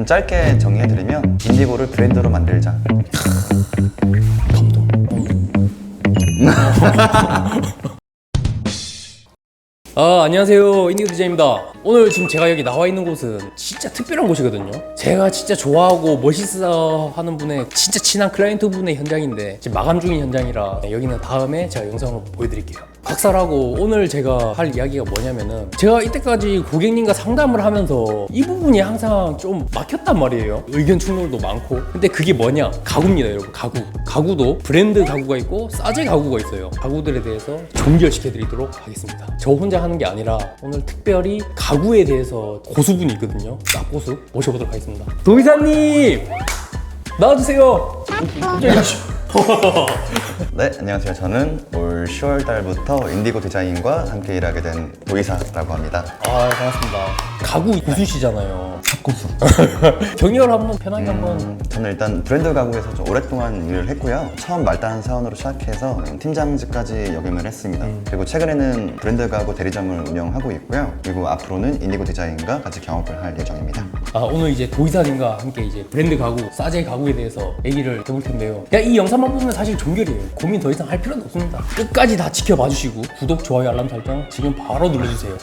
좀 짧게 정리해드리면 인디고를 브랜드로 만들자. 안녕하세요, 인디고 디자인입니다. 오늘 지금 제가 여기 나와 있는 곳은 진짜 특별한 곳이거든요. 제가 진짜 좋아하고 멋있어 하는 분의 진짜 친한 클라이언트 분의 현장인데 지금 마감 중인 현장이라 여기는 다음에 제가 영상으로 보여드릴게요. 각설하고 오늘 제가 할 이야기가 뭐냐면은, 제가 이때까지 고객님과 상담을 하면서 이 부분이 항상 좀 막혔단 말이에요. 의견 충돌도 많고. 근데 그게 뭐냐? 가구입니다, 여러분. 가구도 브랜드 가구가 있고 싸제 가구가 있어요. 가구들에 대해서 종결시켜 드리도록 하겠습니다. 저 혼자 하는 게 아니라 오늘 특별히 가구에 대해서 고수분이 있거든요. 쌉고수 모셔보도록 하겠습니다. 도의사님 나와주세요. 네, 안녕하세요. 저는 올 10월 달부터 인디고 디자인과 함께 일하게 된 도의사라고 합니다. 반갑습니다. 가구 고수시잖아요. 탑고수. 경력을 한번 편하게 한번. 저는 일단 브랜드 가구에서 좀 오랫동안 일을 했고요. 처음 말단 사원으로 시작해서 팀장직까지 역임을 했습니다. 그리고 최근에는 브랜드 가구 대리점을 운영하고 있고요. 그리고 앞으로는 인디고 디자인과 같이 경업을 할 예정입니다. 오늘 이제 도의사님과 함께 이제 브랜드 가구, 싸제 가구에 대해서 얘기를 해볼 텐데요. 그냥 이 영상만 보면 사실 종결이에요. 고민 더 이상 할 필요는 없습니다. 끝까지 다 지켜봐 주시고 구독, 좋아요, 알람 설정 지금 바로 눌러주세요.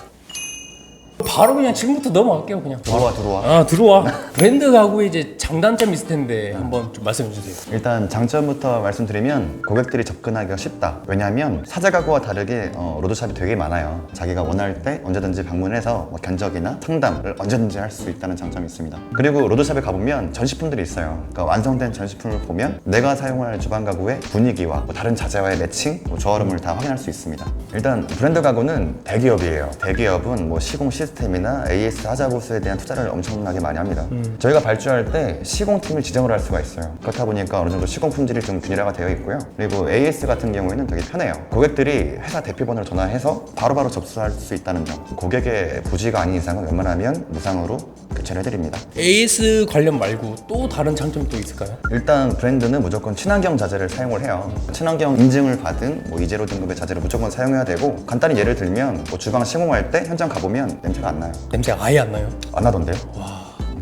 바로 그냥 지금부터 넘어갈게요. 그냥 들어와. 브랜드 가구에 이제 장단점이 있을 텐데 한번 좀 말씀해 주세요. 일단 장점부터 말씀드리면 고객들이 접근하기가 쉽다. 왜냐하면 사제 가구와 다르게 로드샵이 되게 많아요. 자기가 원할 때 언제든지 방문해서 견적이나 상담을 언제든지 할 수 있다는 장점이 있습니다. 그리고 로드샵에 가보면 전시품들이 있어요. 그러니까 완성된 전시품을 보면 내가 사용할 주방 가구의 분위기와 다른 자재와의 매칭, 조화름을 다 확인할 수 있습니다. 일단 브랜드 가구는 대기업이에요. 대기업은 시공 시스템이나 AS 하자보수에 대한 투자를 엄청나게 많이 합니다. 저희가 발주할 때 시공팀을 지정을 할 수가 있어요. 그렇다 보니까 어느 정도 시공 품질이 좀 균일화가 되어 있고요. 그리고 AS 같은 경우에는 되게 편해요. 고객들이 회사 대표번호를 전화해서 바로바로 접수할 수 있다는 점. 고객의 부지가 아닌 이상은 웬만하면 무상으로 교체를 해드립니다. AS 관련 말고 또 다른 장점이 또 있을까요? 일단 브랜드는 무조건 친환경 자재를 사용을 해요. 친환경 인증을 받은 이제로 등급의 자재를 무조건 사용해야 되고, 간단히 예를 들면 주방 시공할 때 현장 가보면 냄새가 안 나요. 냄새가 아예 안 나요? 안 나던데요?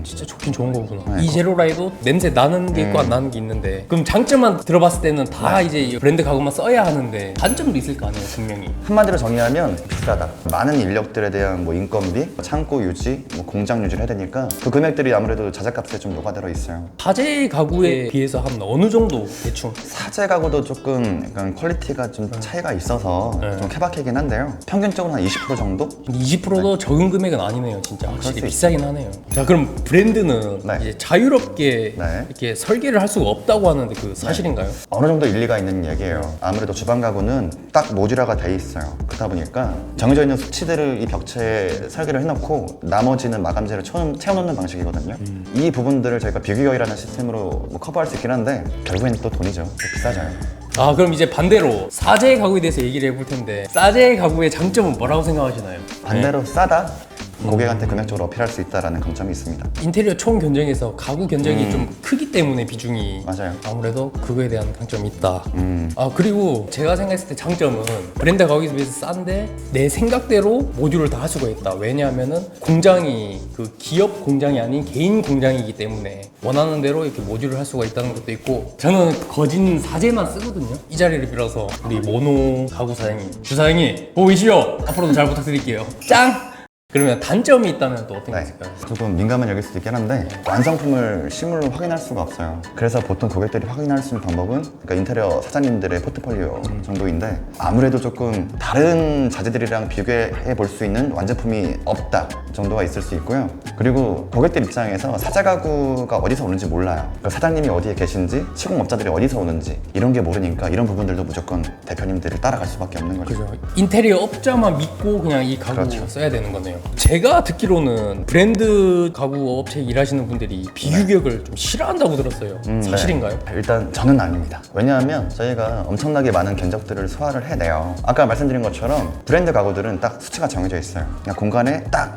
진짜 좋긴 좋은 거구나. 네, 이제로라에도 냄새 나는 게 있고 안 나는 게 있는데, 그럼 장점만 들어봤을 때는 다 이제 브랜드 가구만 써야 하는데 단점도 있을 거 아니에요, 분명히. 한마디로 정리하면 비싸다. 많은 인력들에 대한 창고 창고 유지, 공장 유지를 해야 되니까 그 금액들이 아무래도 자재값에 좀 녹아들어 있어요. 사제 가구에 비해서 한 어느 정도 대충? 사제 가구도 조금 약간 퀄리티가 좀 차이가 있어서 좀 케바케긴 한데요. 평균적으로 한 20% 정도? 20%도 적은 금액은 아니네요, 진짜. 확실히 수 비싸긴 하네요. 자, 그럼 브랜드는 네. 이제 자유롭게 네. 이렇게 설계를 할 수가 없다고 하는데 그 사실인가요? 어느 정도 일리가 있는 얘기예요. 아무래도 주방 가구는 딱 모듈화가 돼 있어요. 그렇다 보니까 정해져 있는 수치들을 이 벽체에 설계를 해놓고 나머지는 마감재를 채워놓는 방식이거든요. 이 부분들을 저희가 뷰기어이라는 시스템으로 커버할 수 있긴 한데 결국엔 또 돈이죠. 또 비싸져요. 그럼 이제 반대로 사제 가구에 대해서 얘기를 해볼 텐데, 사제 가구의 장점은 뭐라고 생각하시나요? 반대로 싸다? 고객한테 금액적으로 어필할 수 있다는 강점이 있습니다. 인테리어 총 견적에서 가구 견적이 좀 크기 때문에 비중이 맞아요. 아무래도 그거에 대한 강점이 있다. 그리고 제가 생각했을 때 장점은 브랜드 가격에 비해서 싼데 내 생각대로 모듈을 다 할 수가 있다. 왜냐하면은 공장이 그 기업 공장이 아닌 개인 공장이기 때문에 원하는 대로 이렇게 모듈을 할 수가 있다는 것도 있고, 저는 거진 사제만 쓰거든요. 이 자리를 빌어서 우리 모노 가구 사장님, 주 사장님 보고 계시죠? 앞으로도 잘 부탁드릴게요. 짱! 그러면 단점이 있다면 또 어떤 게 있을까요? 조금 민감한 여길 수도 있긴 한데 완성품을 실물로 확인할 수가 없어요. 그래서 보통 고객들이 확인할 수 있는 방법은 인테리어 사장님들의 포트폴리오 정도인데, 아무래도 조금 다른 자재들이랑 비교해 볼 수 있는 완제품이 없다 정도가 있을 수 있고요. 그리고 고객들 입장에서 사제 가구가 어디서 오는지 몰라요. 그러니까 사장님이 어디에 계신지, 시공업자들이 어디서 오는지 이런 게 모르니까 이런 부분들도 무조건 대표님들을 따라갈 수밖에 없는 거죠. 그죠. 인테리어 업자만 믿고 그냥 이 가구 그렇죠. 써야 되는 거네요. 제가 듣기로는 브랜드 가구 업체 일하시는 분들이 비규격을 좀 싫어한다고 들었어요. 사실인가요? 네. 일단 저는 아닙니다. 왜냐하면 저희가 엄청나게 많은 견적들을 소화를 해내요. 아까 말씀드린 것처럼 브랜드 가구들은 딱 수치가 정해져 있어요. 그냥 공간에 딱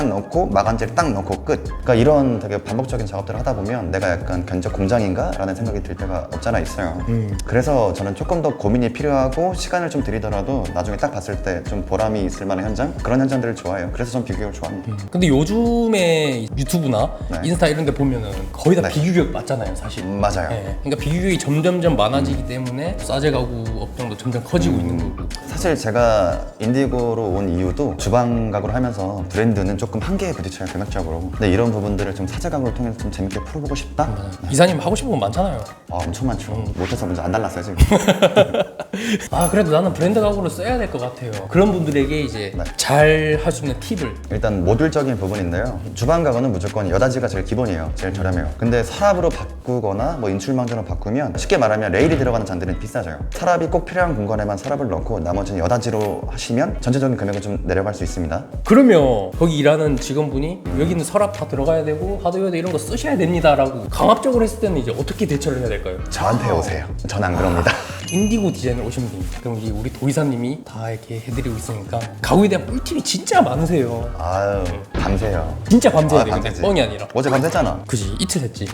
넣고 마감재를 딱 넣고 끝. 그러니까 이런 되게 반복적인 작업들을 하다 보면 내가 약간 견적 공장인가? 라는 생각이 들 때가 없잖아 있어요. 그래서 저는 조금 더 고민이 필요하고 시간을 좀 들이더라도 나중에 딱 봤을 때 좀 보람이 있을 만한 현장? 그런 현장들을 좋아해요. 좋아해요. 그래서 전 비교육을 좋아합니다. 근데 요즘에 유튜브나 네. 인스타 이런 데 보면은 거의 다 네. 비규격 맞잖아요, 사실. 맞아요. 네. 그러니까 비규격이 점점점 많아지기 때문에 싸제 가구 업종도 점점 커지고 있는 거고. 사실 제가 인디고로 온 이유도 주방 가구를 하면서 브랜드는 조금 한계에 부딪혀요, 금액적으로. 근데 이런 부분들을 좀 사제 가구를 통해서 좀 재밌게 풀어보고 싶다? 이사님 하고 싶은 건 많잖아요. 아, 엄청 많죠. 못해서 먼저 안 달랐어요, 지금. 아, 그래도 나는 브랜드 가구를 써야 될 것 같아요. 그런 분들에게 이제 네. 잘 할 수 있는 팁을. 일단 모듈적인 부분인데요. 주방 가구는 무조건 여다지가 제일 기본이에요. 제일 저렴해요. 근데 서랍으로 바꾸거나 뭐 인출망전으로 바꾸면 쉽게 말하면 레일이 들어가는 잔들은 비싸져요. 서랍이 꼭 필요한 공간에만 서랍을 넣고 나머지는 여다지로 하시면 전체적인 금액은 좀 내려갈 수 있습니다. 그러면 거기 일하는 직원분이 여기는 서랍 다 들어가야 되고 하드웨어 이런 거 쓰셔야 됩니다라고 강압적으로 했을 때는 이제 어떻게 대처를 해야 될까요? 저한테 오세요. 전 안 그럽니다. 인디고 디자인을 오시면 됩니다. 그럼 우리 도의사님이 다 이렇게 해드리고 있으니까 가구에 대한 꿀팁이 진짜 많으세요. 아유, 밤새요. 진짜 밤새야 아, 돼요. 밤새지. 뻥이 아니라. 어제 밤샜잖아. 그지, 이틀 했지.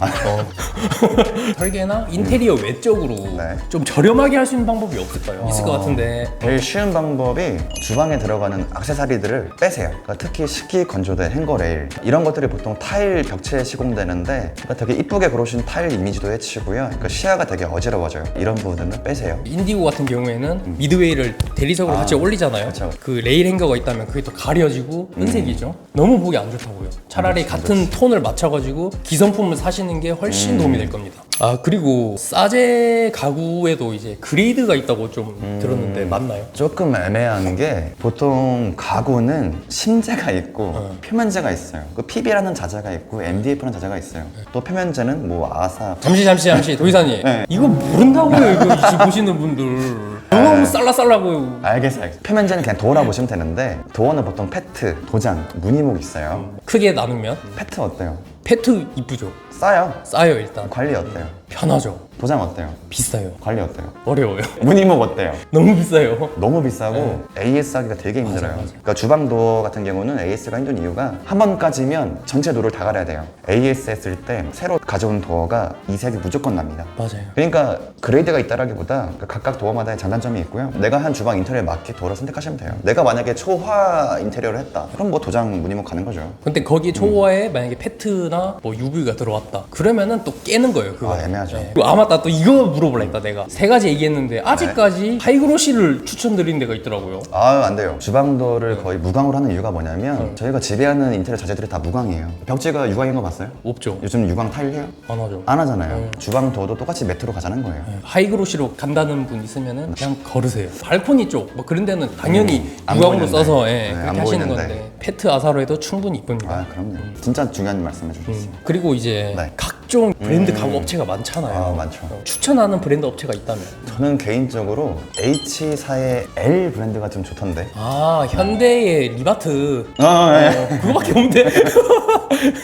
설계나 인테리어 외적으로 네. 좀 저렴하게 할 수 있는 방법이 없을까요? 있을 것 같은데. 제일 쉬운 방법이 주방에 들어가는 액세서리들을 빼세요. 그러니까 특히 식기 건조대, 행거 레일 이런 것들이 보통 타일 벽체에 시공되는데 그러니까 되게 이쁘게 고르신 타일 이미지도 해치고요. 그러니까 시야가 되게 어지러워져요. 이런 부분들은 빼세요. 인디고 같은 경우에는 미드웨이를 대리석으로 같이 올리잖아요. 그쵸. 그 레일 행거가 있다면 그게 또 가려지고 은색이죠. 너무 보기 안 좋다고요. 차라리 같은 톤을 맞춰가지고 기성품을 사시는 게 훨씬 도움이 될 겁니다. 아, 그리고 싸제 가구에도 이제 그레이드가 있다고 좀 들었는데 맞나요? 조금 애매한 게 보통 가구는 심재가 있고 표면재가 있어요. 그 PB라는 자재가 있고 MDF라는 자재가 있어요. 또 표면재는 뭐 아사, 잠시 도의사님. 네. 이거 모른다고요, 이거 지금 보시는 분들. 너무 쌀라쌀라고요. 알겠어요. 표면재는 그냥 도어라 보시면 되는데 도어는 보통 페트, 도장, 무늬목 있어요. 크게 나누면 페트 어때요? 페트 이쁘죠? 싸요. 싸요 일단. 관리 어때요? 편하죠. 도장 어때요? 비싸요. 관리 어때요? 어려워요. 무늬목 어때요? 너무 비싸요. 너무 비싸고 AS 하기가 되게 힘들어요. 그러니까 주방 도어 같은 경우는 AS가 힘든 이유가 한 번 까지면 전체 도어를 다 갈아야 돼요. AS 했을 때 새로 가져온 도어가 이색이 무조건 납니다. 맞아요. 그러니까 그레이드가 있다라기보다 각각 도어마다의 장단점이 있고요. 내가 한 주방 인테리어에 맞게 도어를 선택하시면 돼요. 내가 만약에 초화 인테리어를 했다. 그럼 뭐 도장 무늬목 가는 거죠. 근데 거기에 초호화에 만약에 페트나 뭐 UV가 들어왔다. 그러면은 또 깨는 거예요. 그거. 아, 애매하죠. 그리고 아, 맞다. 또 이거 물어보려 했다 내가. 세 가지 얘기했는데 아직까지 하이그로시를 추천드리는 데가 있더라고요. 아, 안 돼요. 주방 도어를 거의 무광으로 하는 이유가 뭐냐면 저희가 지배하는 인테리어 자재들이 다 무광이에요. 벽지가 유광인 거 봤어요? 없죠. 요즘 유광 타일 해요? 안 하죠. 안 하잖아요. 주방 도어도 똑같이 매트로 가자는 거예요. 하이그로시로 간다는 분 있으면은 그냥 걸으세요. 발코니 쪽 뭐 그런 데는 당연히 안 유광으로 보이는데. 써서 네, 그렇게 안 하시는 보이는데. 건데 페트 아사로 해도 충분히 이쁩니다. 아, 그럼요. 진짜 중요한 말씀 해주셨어요. 그리고 이제 네. 각종 브랜드 가구 업체가 많잖아요. 아, 많죠. 추천하는 브랜드 업체가 있다면? 저는 개인적으로 H사의 L 브랜드가 좀 좋던데. 아, 현대의 리바트. 네. 그거밖에 없는데?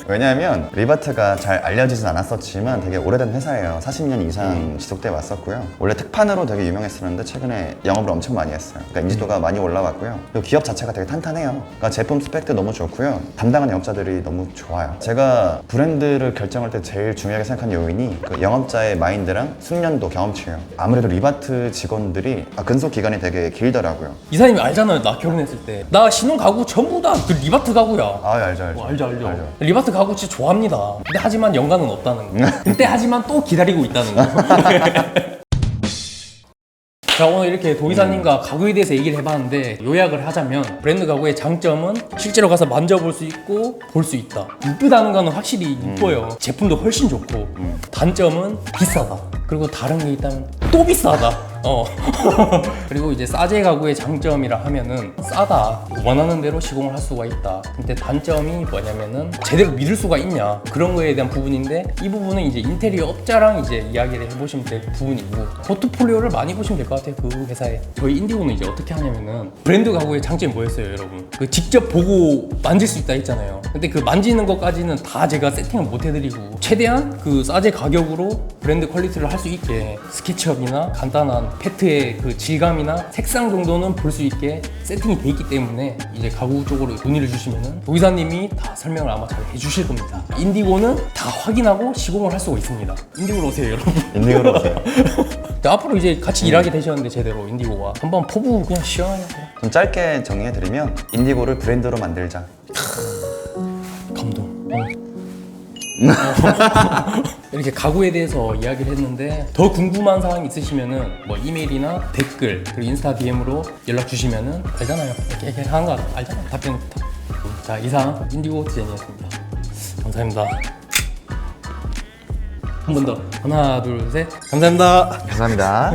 왜냐하면 리바트가 잘 알려지진 않았었지만 되게 오래된 회사예요. 40년 이상 지속돼 왔었고요. 원래 특판으로 되게 유명했었는데 최근에 영업을 엄청 많이 했어요. 그러니까 인지도가 많이 올라왔고요. 그리고 기업 자체가 되게 탄탄해요. 그러니까 제품 스펙도 너무 좋고요. 담당하는 영업자들이 너무 좋아요. 제가 브랜드를 결정할 때 제일 중요하게 생각한 요인이 그 영업자의 마인드랑 숙련도, 경험치예요. 아무래도 리바트 직원들이 근속 기간이 되게 길더라고요. 이사님이 알잖아요. 나 결혼했을 때. 나 신혼 가구 전부 다 그 리바트 가구야. 아, 알죠, 알죠. 알죠. 리바트 가구 진짜 좋아합니다. 근데 하지만 연관은 없다는 거. 근데 하지만 또 기다리고 있다는 거. 자, 오늘 이렇게 도의사님과 가구에 대해서 얘기를 해봤는데 요약을 하자면 브랜드 가구의 장점은 실제로 가서 만져볼 수 있고 볼 수 있다. 이쁘다는 거는 확실히 이뻐요. 제품도 훨씬 좋고 단점은 비싸다. 그리고 다른 게 있다면 또 비싸다. 그리고 이제 싸제 가구의 장점이라 하면은 싸다. 원하는 대로 시공을 할 수가 있다. 근데 단점이 뭐냐면은 제대로 믿을 수가 있냐 그런 거에 대한 부분인데 이 부분은 이제 인테리어 업자랑 이제 이야기를 해보시면 될 부분이고 포트폴리오를 많이 보시면 될 것 같아요. 그 회사에. 저희 인디고는 이제 어떻게 하냐면은 브랜드 가구의 장점이 뭐였어요, 여러분? 그 직접 보고 만질 수 있다 했잖아요. 근데 그 만지는 것까지는 다 제가 세팅을 못 해드리고 최대한 그 싸제 가격으로 브랜드 퀄리티를 할 수 있게 스케치업이나 간단한 페트의 그 질감이나 색상 정도는 볼 수 있게 세팅이 돼 있기 때문에 이제 가구 쪽으로 문의를 주시면은 도의사님이 다 설명을 아마 잘 해주실 겁니다. 인디고는 다 확인하고 시공을 할 수가 있습니다. 인디고로 오세요, 여러분. 인디고로 오세요. 앞으로 이제 같이 일하게 되셨는데 제대로 인디고와 한번 포부 그냥 시원하게 하세요. 좀 짧게 정리해드리면 인디고를 브랜드로 만들자. 감동. 이렇게 가구에 대해서 이야기를 했는데 더 궁금한 사항 있으시면은 뭐 이메일이나 댓글 그리고 인스타 DM으로 연락 주시면은 알잖아요. 이렇게 하는 거 알잖아요. 답변부터. 자, 이상 인디고 디자인이었습니다. 감사합니다. 한 번 더. 하나, 둘, 셋. 감사합니다. 감사합니다.